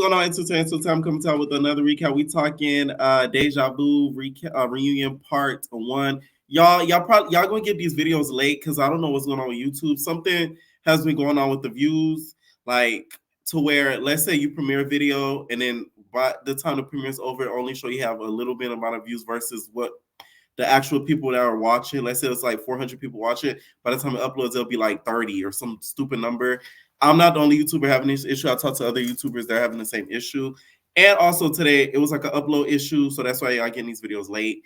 going on, Entertainment? So time coming out with another recap. We talking Deja Vu reunion part 1. Y'all gonna get these videos late because I don't know what's going on with YouTube. Something has been going on with the views, like to where let's say you premiere a video and then by the time the premiere's over, it only show you have a little bit amount of views versus what the actual people that are watching. Let's say it's like 400 people watch it. By the time it uploads, it'll be like 30 or some stupid number. I'm not the only YouTuber having this issue. I talked to other YouTubers that are having the same issue. And also today, it was like an upload issue. So that's why I get these videos late.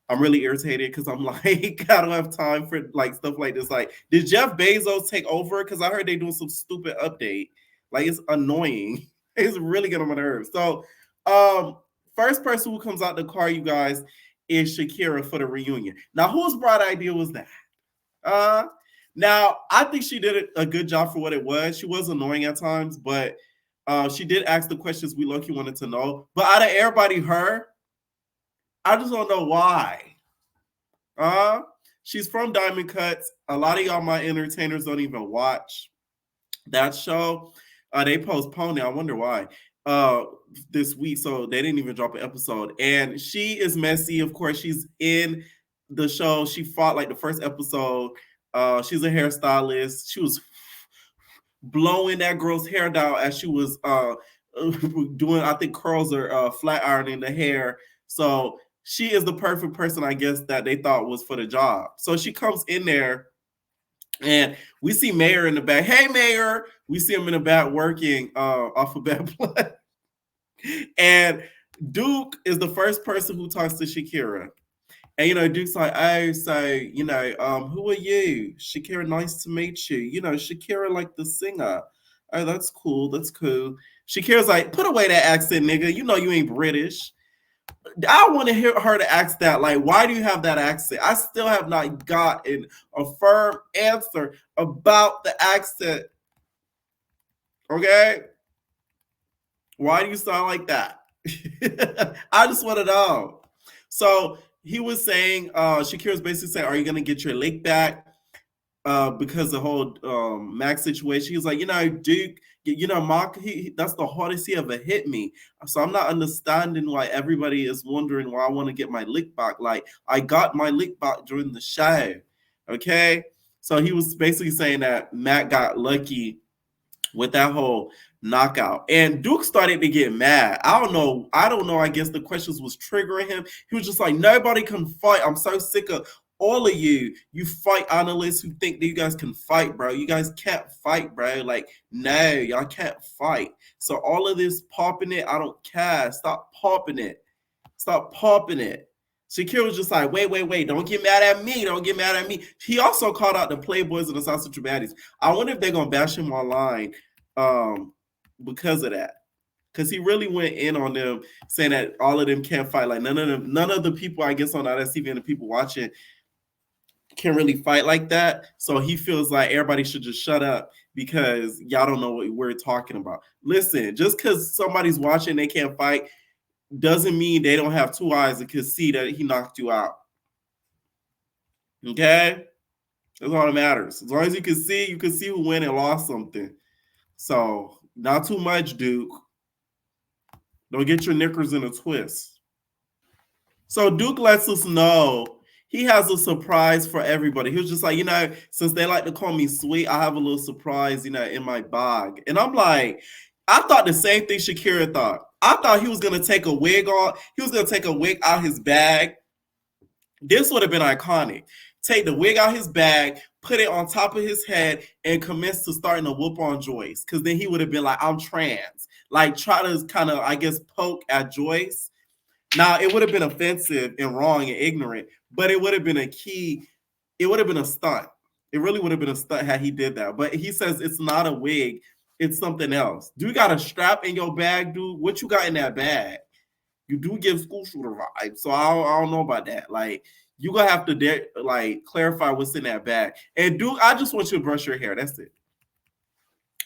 I'm really irritated because I'm like, I don't have time for like stuff like this. Like, did Jeff Bezos take over? Because I heard they doing some stupid update. Like, it's annoying. It's really getting on my nerves. So, first person who comes out the car, you guys, is Shakira for the reunion. Now, whose bright idea was that? Now, I think she did a good job for what it was. She was annoying at times, but she did ask the questions we low-key wanted to know. But out of everybody, her, I just don't know why. She's from Diamond Cuts. A lot of y'all, my entertainers, don't even watch that show. They postponed it. I wonder why. This week, so they didn't even drop an episode. And she is messy. Of course, she's in the show. She fought like the first episode. She's a hairstylist. She was blowing that girl's hair down as she was doing, I think, curls or flat ironing the hair. So she is the perfect person, I guess, that they thought was for the job. So she comes in there and we see Mayor in the back. Hey, Mayor. We see him in the back working off of Bad Blood. And Duke is the first person who talks to Shakira. And, Duke's like, oh, so, who are you? Shakira, nice to meet you. Shakira, like the singer. Oh, that's cool. That's cool. Shakira's like, put away that accent, nigga. You know you ain't British. I want to hear her to ask that. Like, why do you have that accent? I still have not gotten a firm answer about the accent. Okay? Why do you sound like that? I just want to know. So he was saying, Shakira's basically saying, are you going to get your lick back? Because the whole Max situation. He was like, Duke, Mark, that's the hardest he ever hit me. So I'm not understanding why everybody is wondering why I want to get my lick back. Like, I got my lick back during the show. Okay? So he was basically saying that Matt got lucky with that whole knockout. And Duke started to get mad. I don't know. I guess the questions was triggering him. He was just like, nobody can fight. I'm so sick of all of you fight analysts who think that you guys can fight, bro. You guys can't fight, bro. Like, no, y'all can't fight. So all of this popping it, I don't care. Stop popping it. Stop popping it. Shakira was just like, wait. Don't get mad at me. Don't get mad at me. He also called out the Playboys and the South Central Baddies. I wonder if they're going to bash him online because of that. Because he really went in on them, saying that all of them can't fight. Like, none of the people, I guess, on TV and the people watching can really fight like that. So he feels like everybody should just shut up because y'all don't know what we're talking about. Listen, just because somebody's watching they can't fight doesn't mean they don't have two eyes and can see that he knocked you out. Okay? That's all that matters. As long as you can see who won and lost something. So, not too much, Duke. Don't get your knickers in a twist. So, Duke lets us know he has a surprise for everybody. He was just like, since they like to call me sweet, I have a little surprise, in my bag. And I'm like, I thought the same thing Shakira thought. I thought he was going to take a wig off. He was going to take a wig out his bag. This would have been iconic. Take the wig out his bag, put it on top of his head, and commence to starting to whoop on Joyce. Because then he would have been like, I'm trans. Like, try to kind of, I guess, poke at Joyce. Now, it would have been offensive and wrong and ignorant, but it would have been it would have been a stunt. It really would have been a stunt had he did that. But he says it's not a wig. It's something else. Do you got a strap in your bag, dude? What you got in that bag? You do give school shooter vibes. So I don't know about that. Like, you going to have to clarify what's in that bag. And dude, I just want you to brush your hair. That's it.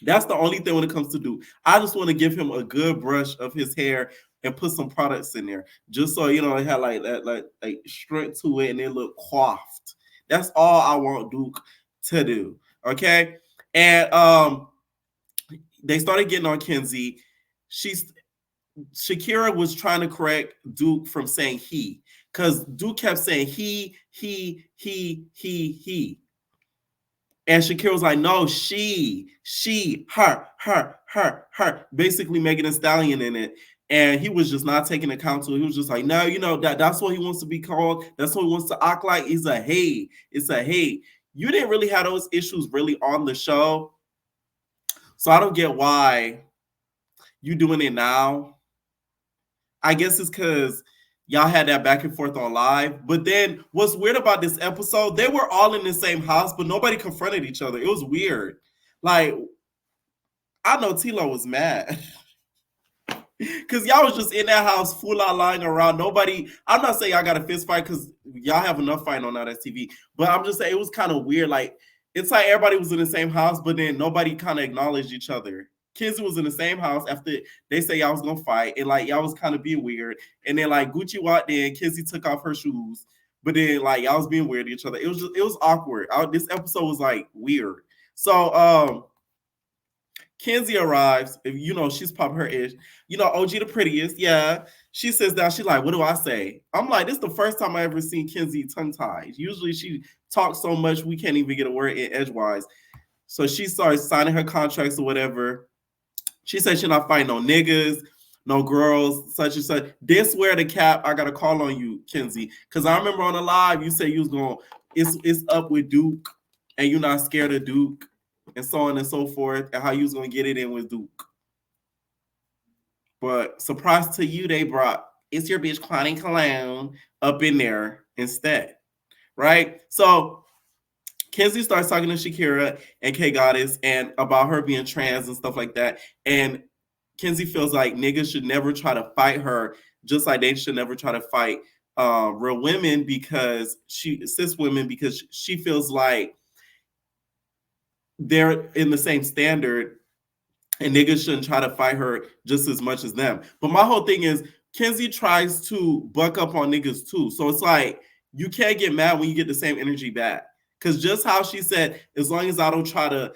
That's the only thing when it comes to Duke. I just want to give him a good brush of his hair and put some products in there, just so it had like that, like strength to it, and it look coiffed. That's all I want Duke to do. Okay, and they started getting on Kenzie. she's Shakira was trying to correct Duke from saying he, because Duke kept saying he. And Shakira was like, no, she, her, basically making a stallion in it. And he was just not taking account to it. He was just like, no, that's what he wants to be called. That's what he wants to act like. It's a hey. It's a hey. You didn't really have those issues really on the show. So I don't get why you doing it now. I guess it's because y'all had that back and forth on live. But then what's weird about this episode, they were all in the same house, but nobody confronted each other. It was weird. Like, I know T-Lo was mad. Because y'all was just in that house full out lying around. Nobody, I'm not saying y'all got a fist fight because y'all have enough fighting on that TV. But I'm just saying it was kind of weird. Like, it's like everybody was in the same house, but then nobody kind of acknowledged each other. Kenzie was in the same house after they say y'all was gonna fight, and like y'all was kind of being weird. And then like Gucci walked in, Kenzie took off her shoes, but then like y'all was being weird to each other. It was awkward. This episode was like weird. So Kenzie arrives. She's pop her ish. OG the prettiest. Yeah. She sits down. She's like, what do I say? I'm like, this is the first time I ever seen Kenzie tongue tied. Usually she talks so much we can't even get a word in edgewise. So she starts signing her contracts or whatever. She said she's not fighting no niggas, no girls, such and such. This where the cap, I got to call on you, Kenzie. Because I remember on the live, you said you was going, it's up with Duke, and you're not scared of Duke, and so on and so forth, and how you was going to get it in with Duke. But surprise to you, they brought, it's your bitch Kenzie and Cologne up in there instead, right? So Kenzie starts talking to Shakira and K Goddess and about her being trans and stuff like that. And Kenzie feels like niggas should never try to fight her, just like they should never try to fight real women because cis women, because she feels like they're in the same standard and niggas shouldn't try to fight her just as much as them. But my whole thing is Kenzie tries to buck up on niggas too. So it's like you can't get mad when you get the same energy back. Because just how she said, as long as I don't try to,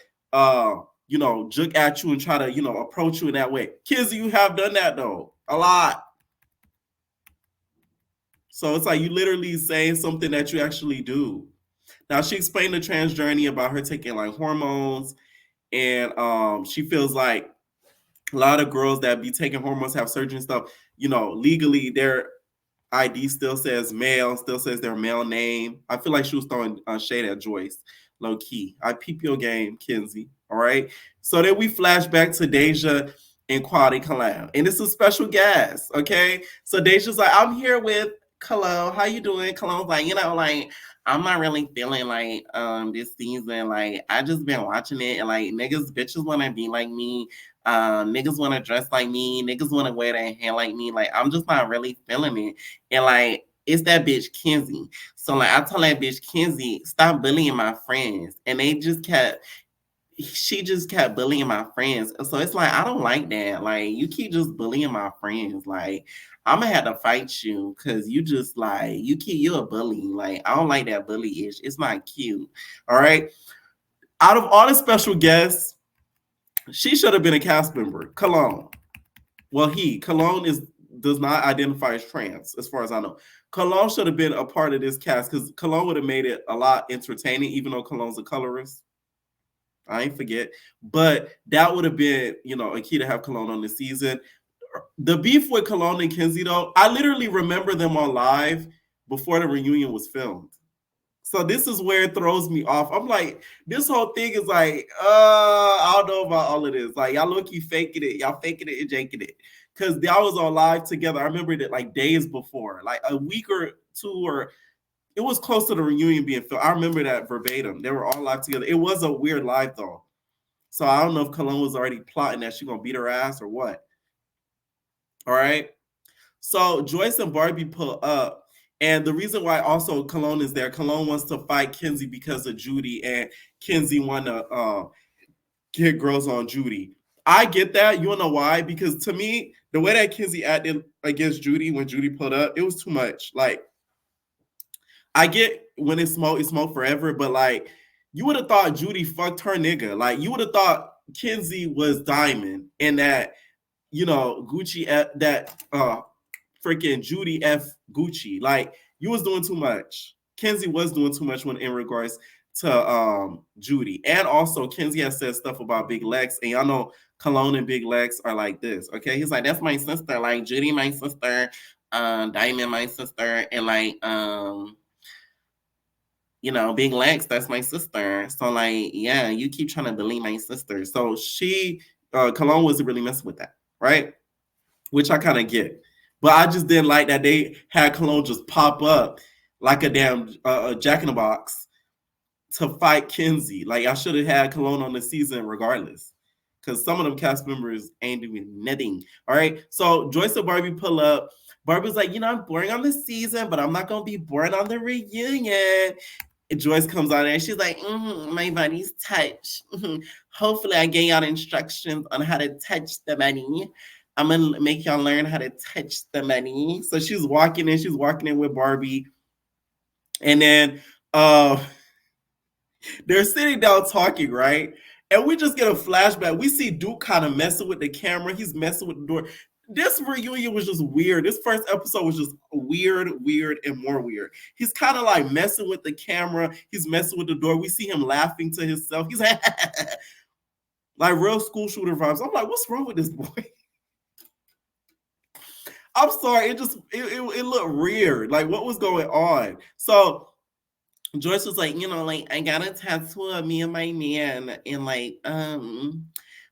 juke at you and try to, approach you in that way. Kenzie, you have done that though, a lot. So it's like you literally saying something that you actually do. Now she explained the trans journey about her taking like hormones, and she feels like a lot of girls that be taking hormones have surgery and stuff. Legally their ID still says male, still says their male name. I feel like she was throwing shade at Joyce, low key. I peep your game, Kenzie. All right. So then we flash back to Deja and Kenzie and Cologne, and it's a special guest. Okay. So Deja's like, I'm here with Cologne. How you doing? Cologne's like, I'm not really feeling like this season. Like I just been watching it, and like bitches want to be like me. Niggas want to dress like me. Niggas want to wear their hair like me. Like I'm just not really feeling it. And like it's that bitch Kenzie. So like I told that bitch Kenzie, stop bullying my friends, and she just kept bullying my friends. So it's like I don't like that. Like you keep just bullying my friends. Like I'm gonna have to fight you because you just like you a bully. Like I don't like that bully-ish. It's not cute. All right. Out of all the special guests, she should have been a cast member. Cologne. Well, Cologne does not identify as trans, as far as I know. Cologne should have been a part of this cast because Cologne would have made it a lot entertaining, even though Cologne's a colorist. I ain't forget. But that would have been, a key to have Cologne on the season. The beef with Cologne and Kenzie, though, I literally remember them on live before the reunion was filmed. So this is where it throws me off. I'm like, this whole thing is like, I don't know about all of this. Like, y'all look-key faking it. Y'all faking it and janking it. Because y'all was on live together. I remember that like days before, like a week or two, or it was close to the reunion being filmed. I remember that verbatim. They were all live together. It was a weird live, though. So I don't know if Cologne was already plotting that she's going to beat her ass or what. All right. So Joyce and Barbie pull up. And the reason why also Cologne is there, Cologne wants to fight Kenzie because of Judy, and Kenzie want to get girls on Judy. I get that. You know why? Because to me, the way that Kenzie acted against Judy when Judy pulled up, it was too much. Like, I get when it's smoke forever, but like, you would have thought Judy fucked her nigga. Like, you would have thought Kenzie was Diamond and that Gucci that freaking Judy F Gucci. Like, you was doing too much. Kenzie was doing too much when in regards to Judy. And also Kenzie has said stuff about Big Lex, and y'all know Cologne and Big Lex are like this. Okay. He's like, that's my sister, like Judy, my sister, Diamond, my sister, and like Big Lex, that's my sister. So like, yeah, you keep trying to delete my sister. So Cologne wasn't really messing with that, right? Which I kind of get. But I just didn't like that they had Cologne just pop up like a damn Jack in the Box to fight Kenzie. Like, I should have had Cologne on the season regardless. Because some of them cast members ain't doing nothing. All right. So Joyce and Barbie pull up. Barbie's like, I'm boring on the season, but I'm not going to be boring on the reunion. And Joyce comes out and she's like, my body's touched. Hopefully I gave y'all instructions on how to touch the money. I'm going to make y'all learn how to touch the money. So she's walking in with Barbie. And then they're sitting down talking, right? And we just get a flashback. We see Duke kind of messing with the camera. He's messing with the door. This reunion was just weird. This first episode was just weird, and more weird. He's kind of like messing with the camera. He's messing with the door. We see him laughing to himself. He's like, like real school shooter vibes. I'm like, what's wrong with this boy? I'm sorry. It looked weird. Like, what was going on? So Joyce was like, like, I got a tattoo of me and my man, and like,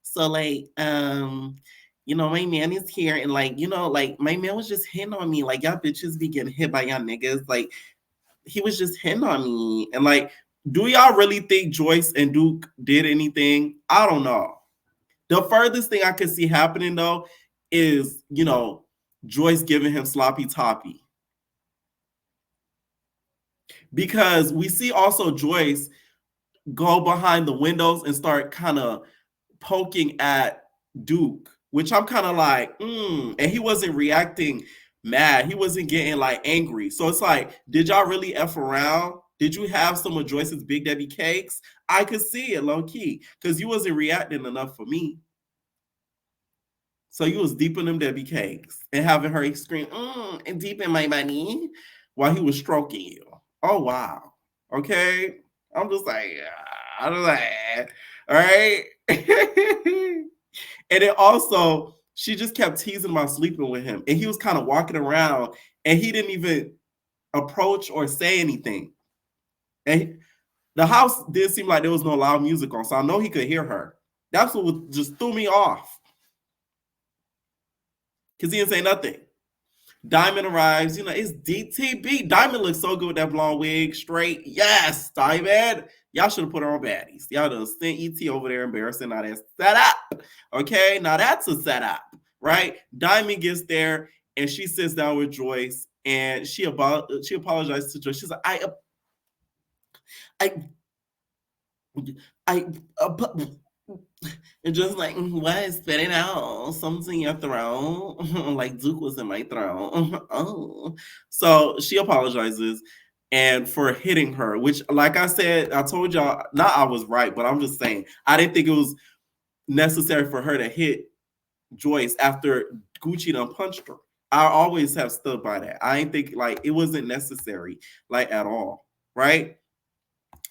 so like, my man is here, and like, like, my man was just hitting on me, like, y'all bitches be getting hit by y'all niggas, like, he was just hitting on me, and like, do y'all really think Joyce and Duke did anything? I don't know. The furthest thing I could see happening though is, Joyce giving him sloppy toppy. Because we see also Joyce go behind the windows and start kind of poking at Duke, which I'm kind of like, and he wasn't reacting mad. He wasn't getting like angry. So it's like, did y'all really F around? Did you have some of Joyce's Big Debbie cakes? I could see it low key because you wasn't reacting enough for me. So you was deep in them Debbie cakes and having her scream, and deep in my money while he was stroking you. Oh, wow. Okay. I'm just like, all right. And then also, she just kept teasing about sleeping with him. And he was kind of walking around and he didn't even approach or say anything. And the house did seem like there was no loud music on, so I know he could hear her. That's what just threw me off. Because he didn't say nothing. Diamond arrives, it's DTB. Diamond looks so good with that blonde wig, straight. Yes, Diamond. Y'all should have put her on baddies. Y'all done sent ET over there embarrassing. Now that's set up. Okay, now that's a setup, right? Diamond gets there and she sits down with Joyce and she apologizes to Joyce. She's like, and just like, what? Spit it out. Something's in your throat. Like Duke was in my throat. Oh. So she apologizes and for hitting her, which, like I said, I told y'all, not I was right, but I'm just saying, I didn't think it was necessary for her to hit Joyce after Gucci done punched her. I always have stood by that. I didn't think like it wasn't necessary, like at all, right?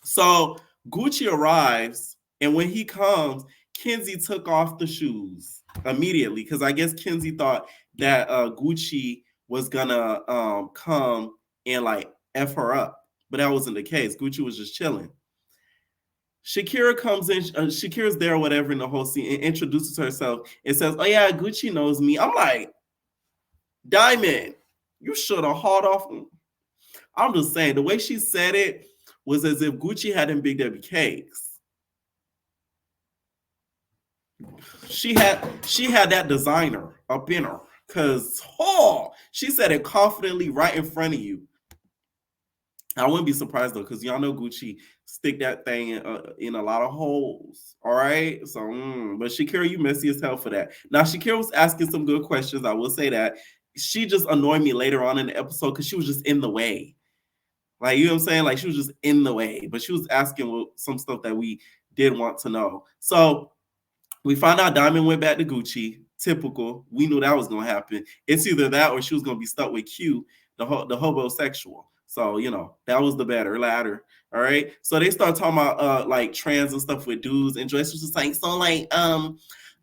So Gucci arrives, and when he comes, Kenzie took off the shoes immediately because I guess Kenzie thought that Gucci was gonna come and like F her up, but that wasn't the case. Gucci was just chilling. Shakira comes in, Shakira's there or whatever in the whole scene and introduces herself and says, oh yeah, Gucci knows me. I'm like, Diamond, you should have hauled off. I'm just saying, the way she said it was as if Gucci had them Big Debbie cakes. She had that designer up in her because she said it confidently right in front of you. I wouldn't be surprised though, because y'all know Gucci stick that thing in a lot of holes. All right. So, but Shakira, you messy as hell for that. Now, Shakira was asking some good questions. I will say that. She just annoyed me later on in the episode because she was just in the way. Like, you know what I'm saying? Like, she was just in the way, but she was asking some stuff that we did want to know. So we found out Diamond went back to Gucci. Typical. We knew that was gonna happen. It's either that or she was gonna be stuck with Q, the homosexual. So that was the better ladder. All right. So they start talking about like trans and stuff with dudes, and Joyce was just like, so like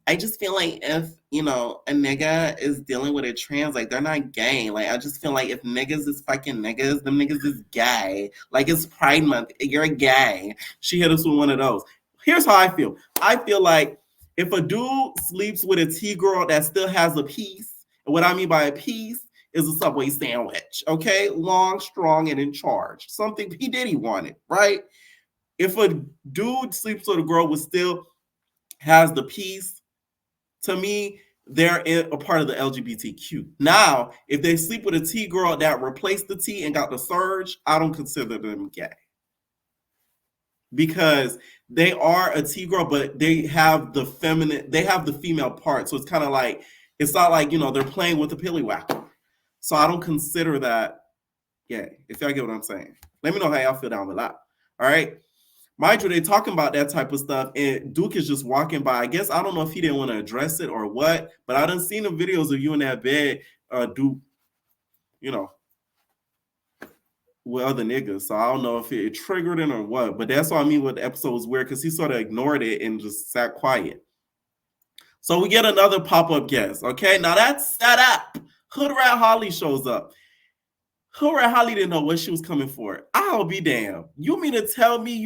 I just feel like if, a nigga is dealing with a trans, like they're not gay. Like I just feel like if niggas is fucking niggas, them niggas is gay. Like it's Pride Month, you're gay. She hit us with one of those. Here's how I feel. I feel like if a dude sleeps with a T-girl that still has a piece, and what I mean by a piece is a Subway sandwich, okay? Long, strong, and in charge. Something P. Diddy wanted, right? If a dude sleeps with a girl who still has the piece, to me, they're a part of the LGBTQ. Now, if they sleep with a T girl that replaced the T and got the surge, I don't consider them gay. Because they are a T girl, but they have the female part. So it's kind of like, it's not like, they're playing with a pillywhacker. So I don't consider that gay, if y'all get what I'm saying. Let me know how y'all feel down below. All right. Mind you, they talking about that type of stuff, and Duke is just walking by. I guess I don't know if he didn't want to address it or what, but I done seen the videos of you in that bed, Duke, with other niggas. So I don't know if it triggered him or what, but that's what I mean with the episode was weird because he sort of ignored it and just sat quiet. So we get another pop-up guest. Okay, now that's set up. Hood Rat Holly shows up. Hood Rat Holly didn't know what she was coming for. I'll be damned. You mean to tell me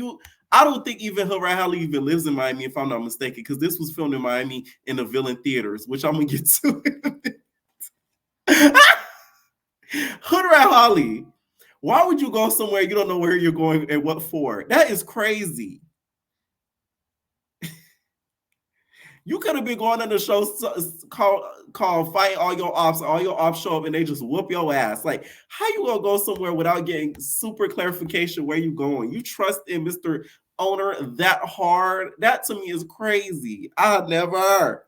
I don't think even Hood Rat Holly even lives in Miami, if I'm not mistaken, because this was filmed in Miami in the Villain Theaters, which I'm gonna get to. Hood Rat Holly, why would you go somewhere you don't know where you're going and what for? That is crazy. You could have been going on the show called Fight All Your Ops show up and they just whoop your ass. Like, how you gonna go somewhere without getting super clarification where you going? You trust in Mr. Owner that hard? That to me is crazy. I never.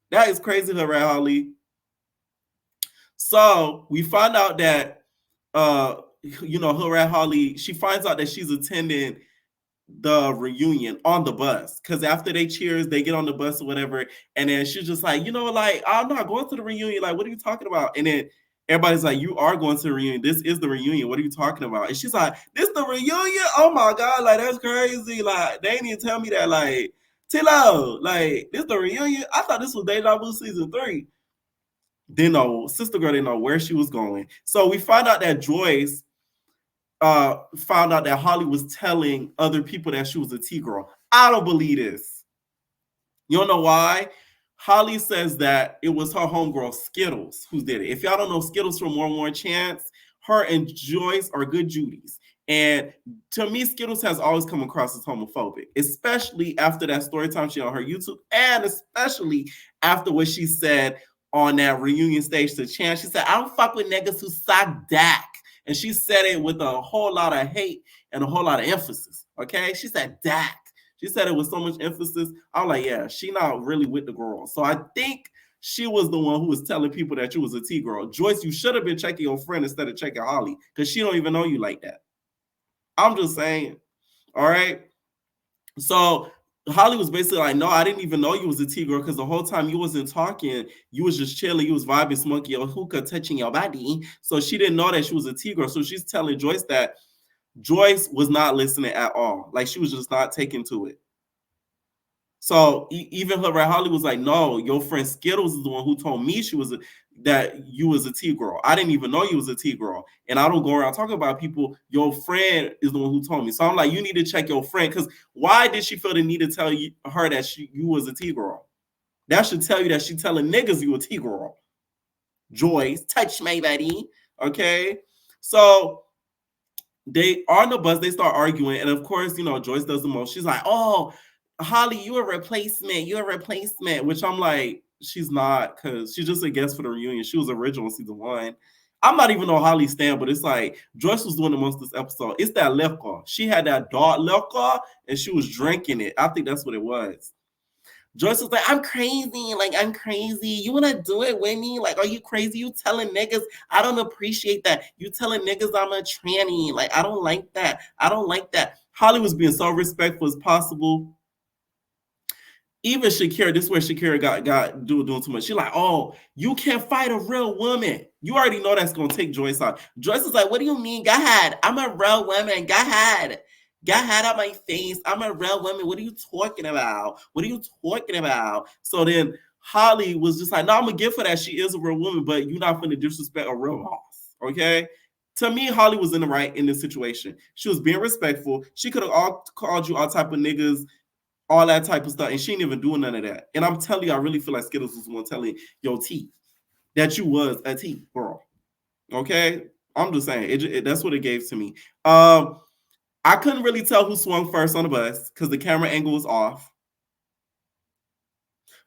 That is crazy, Hood Rat Holly. So we find out that Hood Rat Holly, she finds out that she's attending the reunion on the bus, because after they cheers, they get on the bus or whatever, and then she's just like, like, I'm not going to the reunion. Like, what are you talking about? And then everybody's like, you are going to the reunion. This is the reunion. What are you talking about? And she's like, this the reunion? Oh my god, like that's crazy. Like they didn't even tell me that. Like, Tilo, like this the reunion? I thought this was Deja Vu season 3. Didn't know, sister girl didn't know where she was going. So we find out that Joyce found out that Holly was telling other people that she was a T-girl. I don't believe this. You don't know why? Holly says that it was her homegirl Skittles who did it. If y'all don't know Skittles from One More Chance, her and Joyce are good Judies. And to me, Skittles has always come across as homophobic, especially after that story time she on her YouTube, and especially after what she said on that reunion stage to Chance. She said, I don't fuck with niggas who suck dick. And she said it with a whole lot of hate and a whole lot of emphasis. Okay. She said Dak. She said it with so much emphasis. I'm like, yeah, she not really with the girl. So I think she was the one who was telling people that you was a T girl. Joyce, you should have been checking your friend instead of checking Holly, because she don't even know you like that. I'm just saying. All right. So Holly was basically like, no, I didn't even know you was a T girl, because the whole time you wasn't talking, you was just chilling, you was vibing, smoking your hookah, touching your body. So she didn't know that she was a T girl. So she's telling Joyce that Joyce was not listening at all. Like she was just not taking to it. So even her, Holly was like, no, your friend Skittles is the one who told me that you was a T girl. I didn't even know you was a T girl. And I don't go around talking about people. Your friend is the one who told me. So I'm like, you need to check your friend, because why did she feel the need to tell her that you was a T girl? That should tell you that she telling niggas you a T girl. Joyce, touch my buddy. Okay. So they are on the bus, they start arguing, and of course, Joyce does the most. She's like, oh, Holly, you're a replacement, which I'm like, she's not, because she's just a guest for the reunion. She was original season 1. I'm not even on Holly's stand, but it's like Joyce was doing the most this episode. It's that liquor. She had that dark liquor and she was drinking it. I think that's what it was. Joyce was like, I'm crazy. Like, I'm crazy. You want to do it with me? Like, are you crazy? You telling niggas, I don't appreciate that. You telling niggas I'm a tranny. Like, I don't like that. I don't like that. Holly was being so respectful as possible. Even Shakira, this is where Shakira got doing too much. She's like, oh, you can't fight a real woman. You already know that's gonna take Joyce out. Joyce is like, what do you mean? Go ahead. I'm a real woman. Go ahead. Go ahead out my face. I'm a real woman. What are you talking about? What are you talking about? So then Holly was just like, no, I'm gonna give her that. She is a real woman, but you're not gonna disrespect a real boss. Okay. To me, Holly was in the right in this situation. She was being respectful. She could have all called you all type of niggas, all that type of stuff, and she ain't even doing none of that. And I'm telling you, I really feel like Skittles was one telling your teeth that you was a teeth girl. Okay, I'm just saying that's what it gave to me. I couldn't really tell who swung first on the bus because the camera angle was off.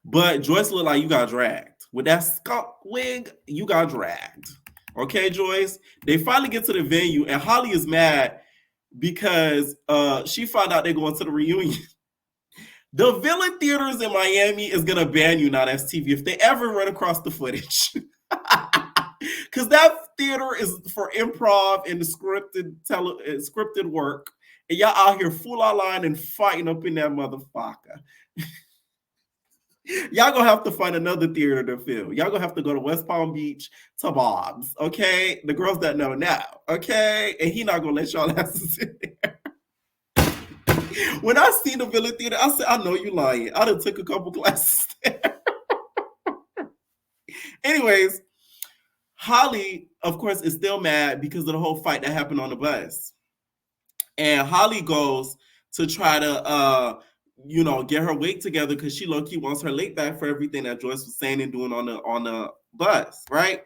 But Joyce looked like you got dragged with that skunk wig. You got dragged. Okay, Joyce. They finally get to the venue, and Holly is mad because she found out they're going to the reunion. The Villain Theaters in Miami is gonna ban you now. That's TV if they ever run across the footage, because that theater is for improv and scripted work, and y'all out here full line and fighting up in that motherfucker. Y'all gonna have to find another theater to film. Y'all gonna have to go to West Palm Beach to Bob's, okay? The girls that know now, okay? And he not gonna let y'all asses in there. When I seen the Villain Theater, I said, I know you lying. I done took a couple classes there. Anyways, Holly, of course, is still mad because of the whole fight that happened on the bus. And Holly goes to try to get her weight together because she low-key wants her late back for everything that Joyce was saying and doing on the bus, right?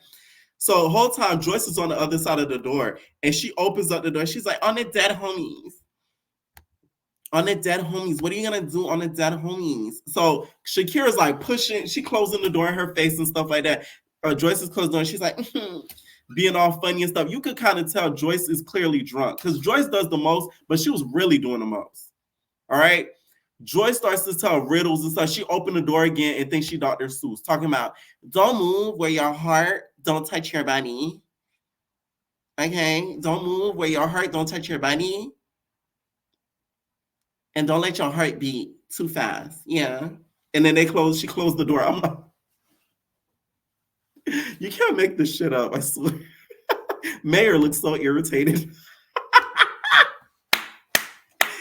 So the whole time Joyce is on the other side of the door and she opens up the door. She's like, on the dead homies. On the dead homies. What are you gonna do on the dead homies? So Shakira's like pushing, she closing the door in her face and stuff like that. Joyce is closed the door and she's like, being all funny and stuff. You could kind of tell Joyce is clearly drunk because Joyce does the most, but she was really doing the most. All right. Joyce starts to tell riddles and stuff. She opened the door again and thinks she Dr. Seuss, talking about don't move where your heart don't touch your body. Okay, don't move where your heart don't touch your body. And don't let your heart beat too fast. Yeah. And then she closed the door. I'm like, you can't make this shit up, I swear. Mayor looks so irritated.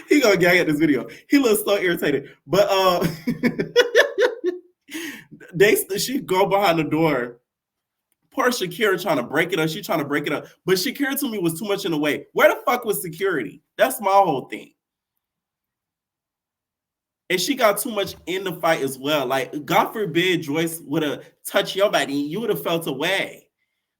He gonna gag at this video. He looks so irritated. But she go behind the door. Poor Shakira trying to break it up. She trying to break it up. But Shakira to me was too much in the way. Where the fuck was security? That's my whole thing. And she got too much in the fight as well. Like, God forbid Joyce would have touched your body, you would have felt away.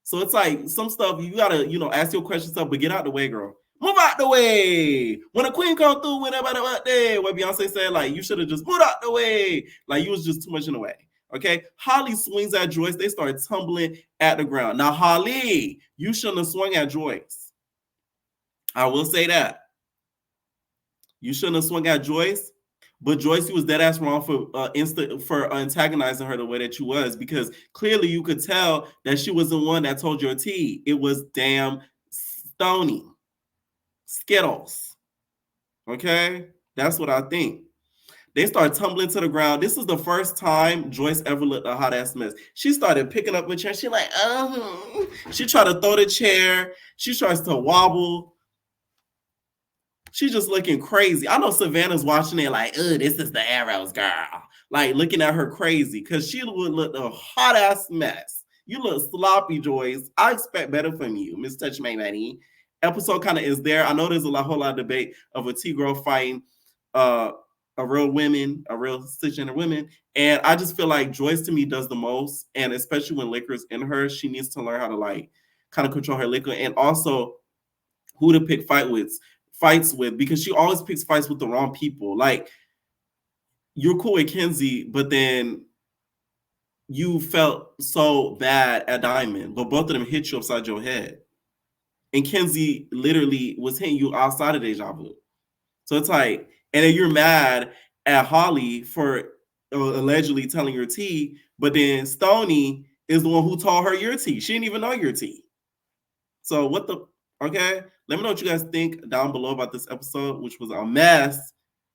So it's like some stuff you gotta, ask your questions up, but get out the way, girl. Move out the way. When a queen come through, when everybody out there, what Beyonce said, like, you should have just moved out the way. Like, you was just too much in the way. Okay. Holly swings at Joyce. They start tumbling at the ground. Now, Holly, you shouldn't have swung at Joyce. I will say that. You shouldn't have swung at Joyce. But Joyce, you was dead ass wrong for antagonizing her the way that you was, because clearly you could tell that she was the one that told your tea. It was damn Stoney. Skittles. Okay? That's what I think. They started tumbling to the ground. This is the first time Joyce ever looked a hot ass mess. She started picking up a chair. She like, She tried to throw the chair. She tries to wobble. She's just looking crazy. I know Savannah's watching it like, this is the Arrows girl. Like, looking at her crazy because she would look a hot ass mess. You look sloppy, Joyce. I expect better from you, Miss Touch My Money. Episode kind of is there. I know there's a whole lot of debate of a T-girl fighting a real cisgender women. And I just feel like Joyce to me does the most. And especially when liquor's in her, she needs to learn how to like kind of control her liquor and also who to pick fights with, because she always picks fights with the wrong people. Like, you're cool with Kenzie, but then you felt so bad at Diamond, but both of them hit you upside your head. And Kenzie literally was hitting you outside of Deja Vu. So it's like, and then you're mad at Holly for allegedly telling your tea, but then Stoney is the one who told her your tea. She didn't even know your tea. So what the, okay? Let me know what you guys think down below about this episode, which was a mess.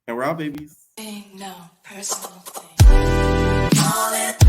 And we're out, babies. No personal thing. Call it